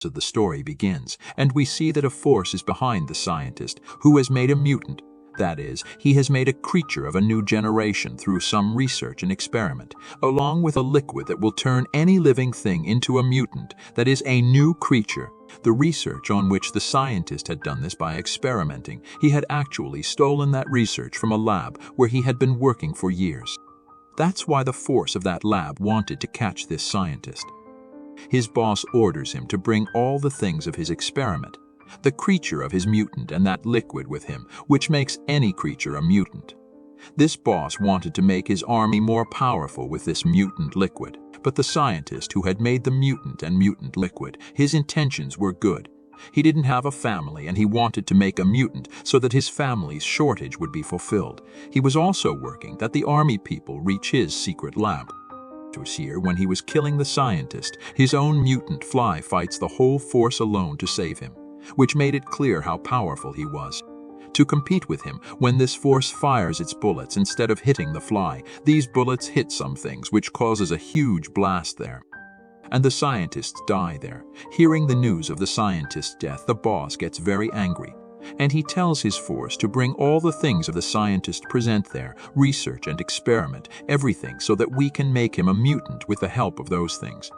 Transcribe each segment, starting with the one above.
So the story begins, and we see that a force is behind the scientist who has made a mutant. That is, he has made a creature of a new generation through some research and experiment, along with a liquid that will turn any living thing into a mutant, that is, a new creature. The research on which the scientist had done this by experimenting, he had actually stolen that research from a lab where he had been working for years. That's why the force of that lab wanted to catch this scientist. His boss orders him to bring all the things of his experiment, the creature of his mutant and that liquid with him, which makes any creature a mutant. This boss wanted to make his army more powerful with this mutant liquid, but the scientist who had made the mutant and mutant liquid, his intentions were good. He didn't have a family and he wanted to make a mutant so that his family's shortage would be fulfilled. He was also working that the army people reach his secret lab. It was here when he was killing the scientist, his own mutant fly fights the whole force alone to save him, which made it clear how powerful he was. To compete with him, when this force fires its bullets instead of hitting the fly, these bullets hit some things, which causes a huge blast there. And the scientists die there. Hearing the news of the scientist's death, the boss gets very angry, and he tells his force to bring all the things of the scientist present there, research and experiment, everything, so that we can make him a mutant with the help of those things.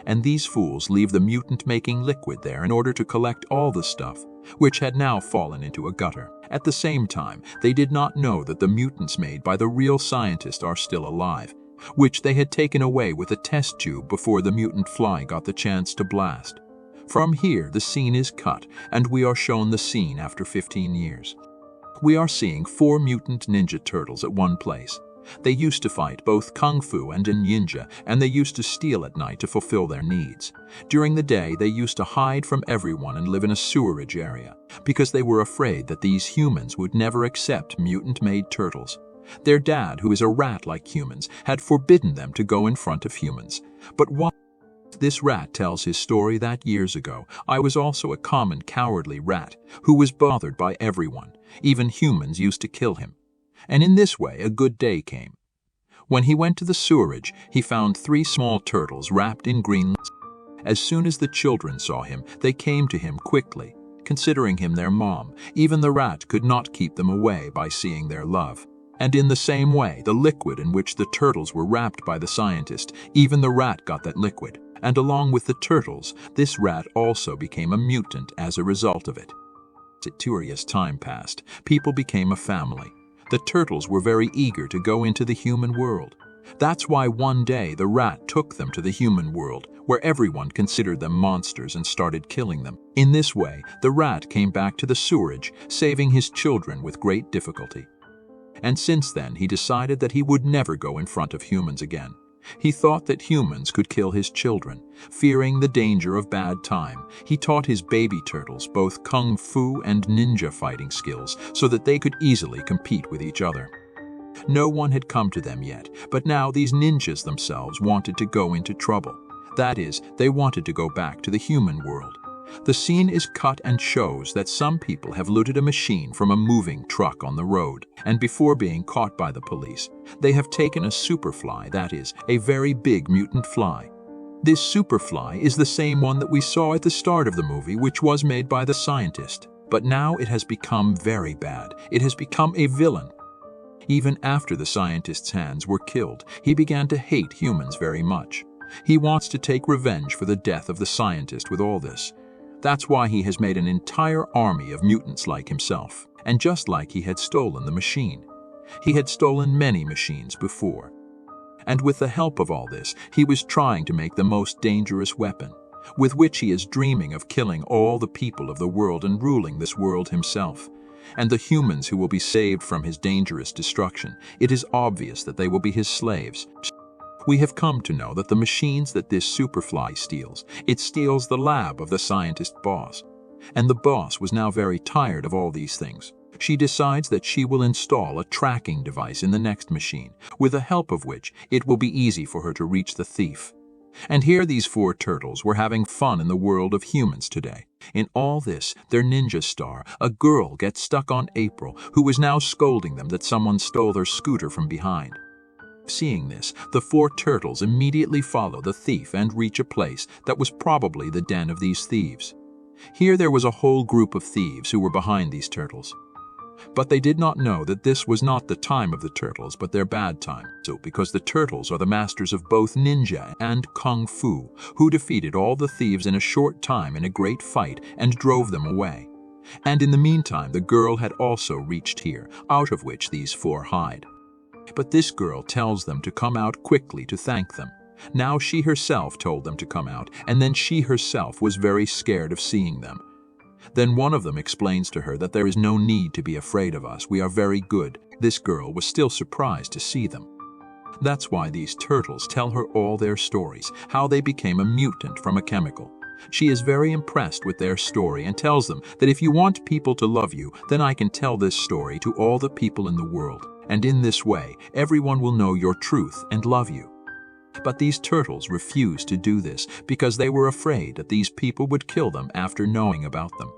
And these fools leave the mutant-making liquid there in order to collect all the stuff, which had now fallen into a gutter. At the same time, they did not know that the mutants made by the real scientist are still alive, which they had taken away with a test tube before the mutant fly got the chance to blast. From here, the scene is cut, and we are shown the scene after 15 years. We are seeing 4 mutant ninja turtles at one place. They used to fight both kung fu and ninja, and they used to steal at night to fulfill their needs. During the day, they used to hide from everyone and live in a sewerage area, because they were afraid that these humans would never accept mutant-made turtles. Their dad, who is a rat like humans, had forbidden them to go in front of humans. But why? This rat tells his story that years ago, I was also a common cowardly rat who was bothered by everyone. Even humans used to kill him. And in this way, a good day came. When he went to the sewerage, he found 3 small turtles wrapped in green. As soon as the children saw him, they came to him quickly, considering him their mom. Even the rat could not keep them away by seeing their love. And in the same way, the liquid in which the turtles were wrapped by the scientist, even the rat got that liquid. And along with the turtles, this rat also became a mutant as a result of it. As time passed, people became a family. The turtles were very eager to go into the human world. That's why one day the rat took them to the human world, where everyone considered them monsters and started killing them. In this way, the rat came back to the sewerage, saving his children with great difficulty. And since then, he decided that he would never go in front of humans again. He thought that humans could kill his children. Fearing the danger of bad time, he taught his baby turtles both kung fu and ninja fighting skills so that they could easily compete with each other. No one had come to them yet, but now these ninjas themselves wanted to go into trouble. That is, they wanted to go back to the human world. The scene is cut and shows that some people have looted a machine from a moving truck on the road, and before being caught by the police, they have taken a superfly, that is, a very big mutant fly. This superfly is the same one that we saw at the start of the movie, which was made by the scientist. But now it has become very bad. It has become a villain. Even after the scientist's hands were killed, he began to hate humans very much. He wants to take revenge for the death of the scientist with all this. That's why he has made an entire army of mutants like himself, and just like he had stolen the machine. He had stolen many machines before. And with the help of all this, he was trying to make the most dangerous weapon, with which he is dreaming of killing all the people of the world and ruling this world himself. And the humans who will be saved from his dangerous destruction, it is obvious that they will be his slaves. We have come to know that the machines that this superfly steals, it steals the lab of the scientist boss. And the boss was now very tired of all these things. She decides that she will install a tracking device in the next machine, with the help of which it will be easy for her to reach the thief. And here these 4 turtles were having fun in the world of humans today. In all this, their ninja star, a girl, gets stuck on April, who is now scolding them that someone stole their scooter from behind. Seeing this, the four turtles immediately follow the thief and reach a place that was probably the den of these thieves. Here there was a whole group of thieves who were behind these turtles. But they did not know that this was not the time of the turtles, but their bad time. So, because the turtles are the masters of both ninja and kung fu, who defeated all the thieves in a short time in a great fight and drove them away. And in the meantime, the girl had also reached here, out of which these four hide. But this girl tells them to come out quickly to thank them. Now she herself told them to come out, and then she herself was very scared of seeing them. Then one of them explains to her that there is no need to be afraid of us, we are very good. This girl was still surprised to see them. That's why these turtles tell her all their stories, how they became a mutant from a chemical. She is very impressed with their story and tells them that if you want people to love you, then I can tell this story to all the people in the world. And in this way, everyone will know your truth and love you. But these turtles refused to do this because they were afraid that these people would kill them after knowing about them.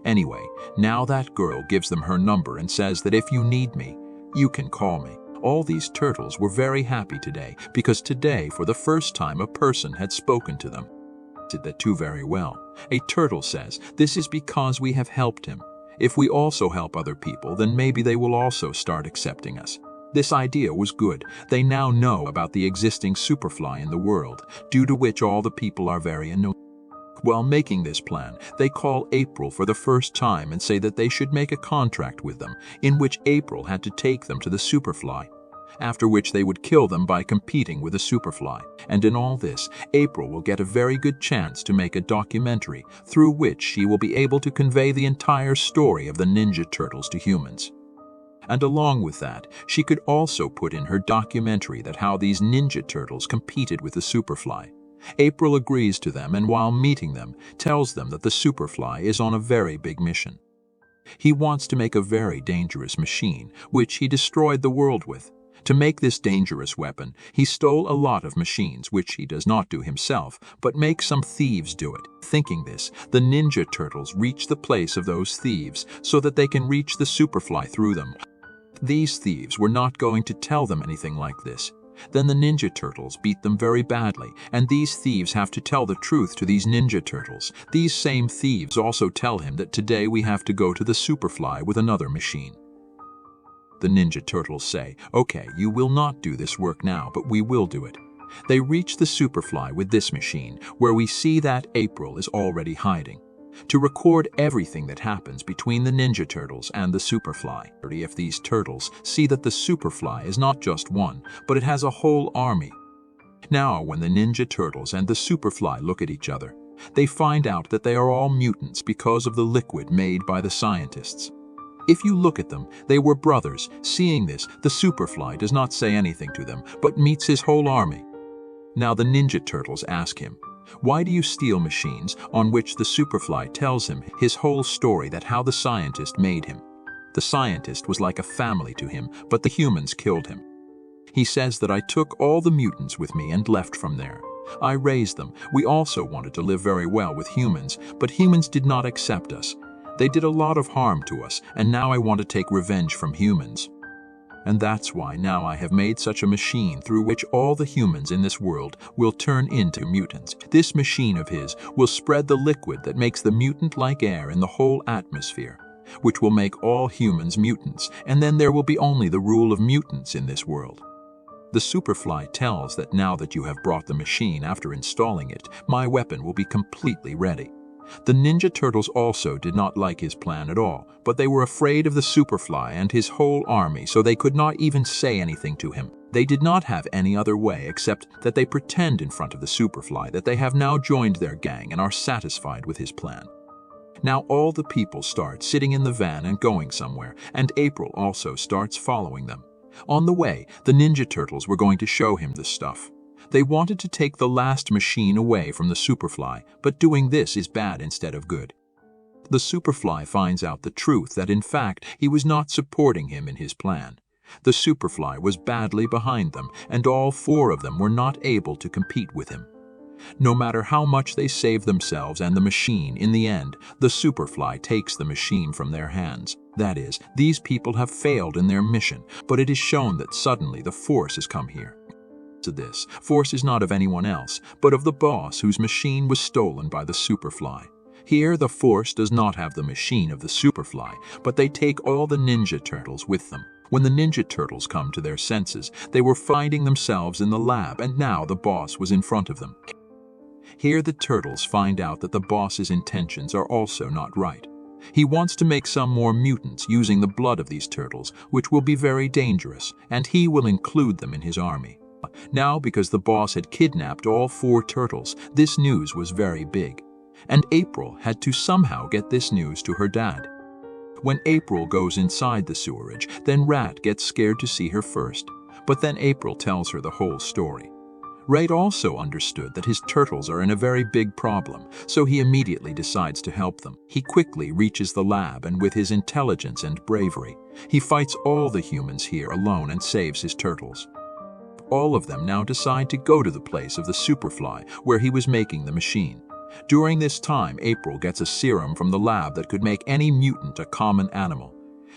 Anyway, now that girl gives them her number and says that if you need me, you can call me. All these turtles were very happy today because today, for the first time, a person had spoken to them. Did that too very well. A turtle says, "This is because we have helped him. If we also help other people, then maybe they will also start accepting us." This idea was good. They now know about the existing superfly in the world, due to which all the people are very annoyed. While making this plan, they call April for the first time and say that they should make a contract with them, in which April had to take them to the superfly, after which they would kill them by competing with the superfly. And in all this, April will get a very good chance to make a documentary through which she will be able to convey the entire story of the Ninja Turtles to humans. And along with that, she could also put in her documentary that how these Ninja Turtles competed with the superfly. April agrees to them, and while meeting them, tells them that the superfly is on a very big mission. He wants to make a very dangerous machine, which he destroyed the world with. To make this dangerous weapon, he stole a lot of machines, which he does not do himself, but makes some thieves do it. Thinking this, the Ninja Turtles reach the place of those thieves so that they can reach the superfly through them. These thieves were not going to tell them anything like this. Then the Ninja Turtles beat them very badly, and these thieves have to tell the truth to these Ninja Turtles. These same thieves also tell him that today we have to go to the superfly with another machine. The Ninja Turtles say, "Okay, you will not do this work now, but we will do it." They reach the superfly with this machine, where we see that April is already hiding, to record everything that happens between the Ninja Turtles and the superfly. If these turtles see that the superfly is not just one, but it has a whole army. Now, when the Ninja Turtles and the superfly look at each other, they find out that they are all mutants because of the liquid made by the scientists. If you look at them, they were brothers. Seeing this, the superfly does not say anything to them, but meets his whole army. Now the Ninja Turtles ask him, "Why do you steal machines?" On which the superfly tells him his whole story, that how the scientist made him. The scientist was like a family to him, but the humans killed him. He says that I took all the mutants with me and left from there. I raised them. We also wanted to live very well with humans, but humans did not accept us. They did a lot of harm to us, and now I want to take revenge from humans. And that's why now I have made such a machine through which all the humans in this world will turn into mutants. This machine of his will spread the liquid that makes the mutant-like air in the whole atmosphere, which will make all humans mutants, and then there will be only the rule of mutants in this world. The superfly tells that now that you have brought the machine after installing it, my weapon will be completely ready. The Ninja Turtles also did not like his plan at all, but they were afraid of the superfly and his whole army, so they could not even say anything to him. They did not have any other way except that they pretend in front of the superfly that they have now joined their gang and are satisfied with his plan. Now all the people start sitting in the van and going somewhere, and April also starts following them. On the way, the Ninja Turtles were going to show him the stuff. They wanted to take the last machine away from the superfly, but doing this is bad instead of good. The superfly finds out the truth that in fact he was not supporting him in his plan. The superfly was badly behind them, and all four of them were not able to compete with him. No matter how much they save themselves and the machine, in the end, the superfly takes the machine from their hands. That is, these people have failed in their mission, but it is shown that suddenly the force has come here. To this, force is not of anyone else, but of the boss whose machine was stolen by the Superfly. Here, the force does not have the machine of the Superfly, but they take all the Ninja Turtles with them. When the Ninja Turtles come to their senses, they were finding themselves in the lab, and now the boss was in front of them. Here the Turtles find out that the boss's intentions are also not right. He wants to make some more mutants using the blood of these turtles, which will be very dangerous, and he will include them in his army. Now, because the boss had kidnapped all 4 turtles, this news was very big. And April had to somehow get this news to her dad. When April goes inside the sewerage, then Rat gets scared to see her first. But then April tells her the whole story. Rat also understood that his turtles are in a very big problem, so he immediately decides to help them. He quickly reaches the lab, and with his intelligence and bravery, he fights all the humans here alone and saves his turtles. All of them now decide to go to the place of the Superfly, where he was making the machine. During this time, April gets a serum from the lab that could make any mutant a common animal.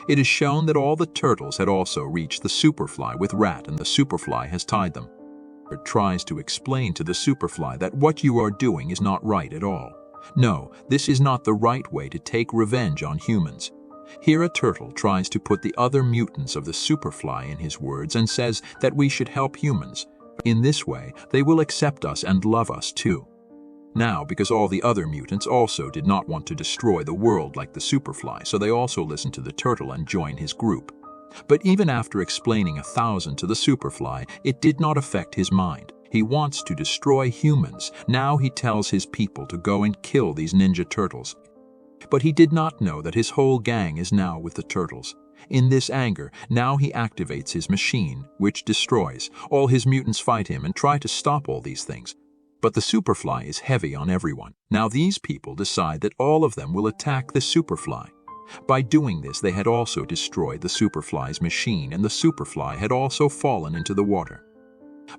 It is shown that all the turtles had also reached the Superfly with Rat, and the Superfly has tied them. It tries to explain to the Superfly that what you are doing is not right at all. No, this is not the right way to take revenge on humans. Here a turtle tries to put the other mutants of the Superfly in his words and says that we should help humans. In this way, they will accept us and love us too. Now, because all the other mutants also did not want to destroy the world like the Superfly, so they also listen to the turtle and join his group. But even after explaining 1,000 to the Superfly, it did not affect his mind. He wants to destroy humans. Now he tells his people to go and kill these Ninja Turtles. But he did not know that his whole gang is now with the turtles. In this anger, now he activates his machine, which destroys. All his mutants fight him and try to stop all these things. But the Superfly is heavy on everyone. Now these people decide that all of them will attack the Superfly. By doing this, they had also destroyed the Superfly's machine, and the Superfly had also fallen into the water.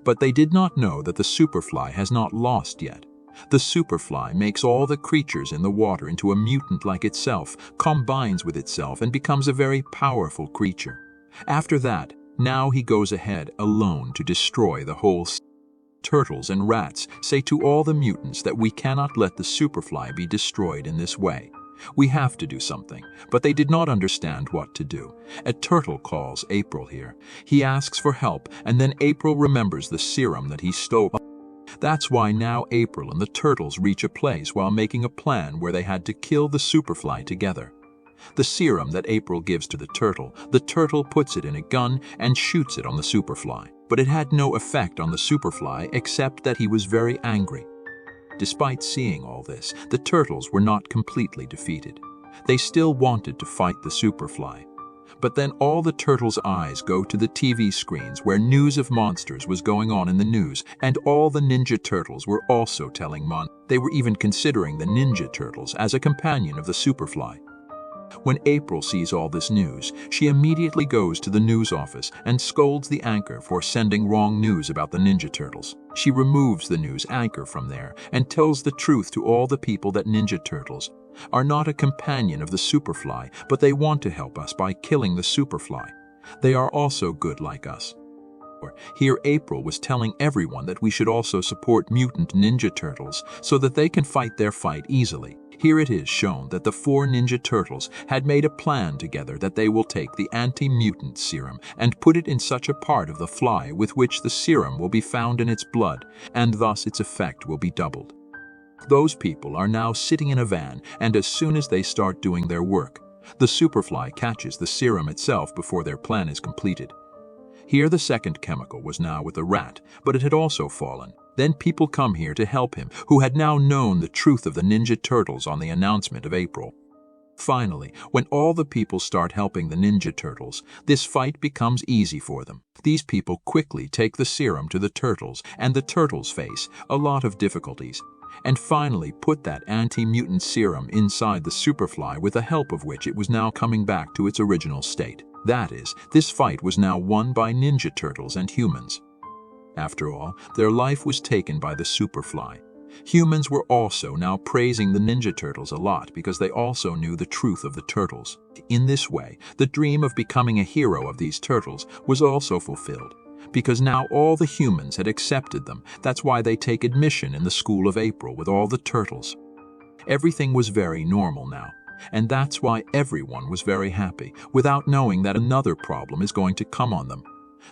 But they did not know that the Superfly has not lost yet. The Superfly makes all the creatures in the water into a mutant like itself, combines with itself, and becomes a very powerful creature. After that, now he goes ahead alone to destroy the whole Turtles and Rats say to all the mutants that we cannot let the Superfly be destroyed in this way. We have to do something, but they did not understand what to do. A turtle calls April here. He asks for help, and then April remembers the serum that he stole. That's why now April and the turtles reach a place while making a plan where they had to kill the Superfly together. The serum that April gives to the turtle puts it in a gun and shoots it on the Superfly. But it had no effect on the Superfly except that he was very angry. Despite seeing all this, the turtles were not completely defeated. They still wanted to fight the Superfly. But then all the turtles' eyes go to the TV screens where news of monsters was going on in the news, and all the Ninja Turtles were also telling they were even considering the Ninja Turtles as a companion of the Superfly. When April sees all this news, she immediately goes to the news office and scolds the anchor for sending wrong news about the Ninja Turtles. She removes the news anchor from there and tells the truth to all the people that Ninja Turtles are not a companion of the Superfly, but they want to help us by killing the Superfly. They are also good like us. Here April was telling everyone that we should also support mutant Ninja Turtles so that they can fight their fight easily. Here it is shown that the 4 Ninja Turtles had made a plan together that they will take the anti-mutant serum and put it in such a part of the fly with which the serum will be found in its blood, and thus its effect will be doubled. Those people are now sitting in a van, and as soon as they start doing their work, the Superfly catches the serum itself before their plan is completed. Here the second chemical was now with the rat, but it had also fallen. Then people come here to help him, who had now known the truth of the Ninja Turtles on the announcement of April. Finally, when all the people start helping the Ninja Turtles, this fight becomes easy for them. These people quickly take the serum to the turtles, and the turtles face a lot of difficulties, and finally put that anti-mutant serum inside the Superfly, with the help of which it was now coming back to its original state. That is, this fight was now won by Ninja Turtles and humans. After all, their life was taken by the Superfly. Humans were also now praising the Ninja Turtles a lot because they also knew the truth of the turtles. In this way, the dream of becoming a hero of these turtles was also fulfilled, because now all the humans had accepted them. That's why they take admission in the School of April with all the turtles. Everything was very normal now, and that's why everyone was very happy, without knowing that another problem is going to come on them.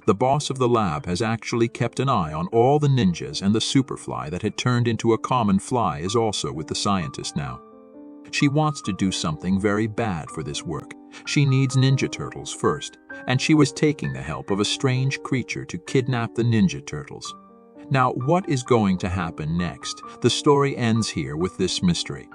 The boss of the lab has actually kept an eye on all the ninjas, and the superfly that had turned into a common fly is also with the scientist now. She wants to do something very bad for this work. She needs Ninja Turtles first, and she was taking the help of a strange creature to kidnap the Ninja Turtles. Now, what is going to happen next? The story ends here with this mystery.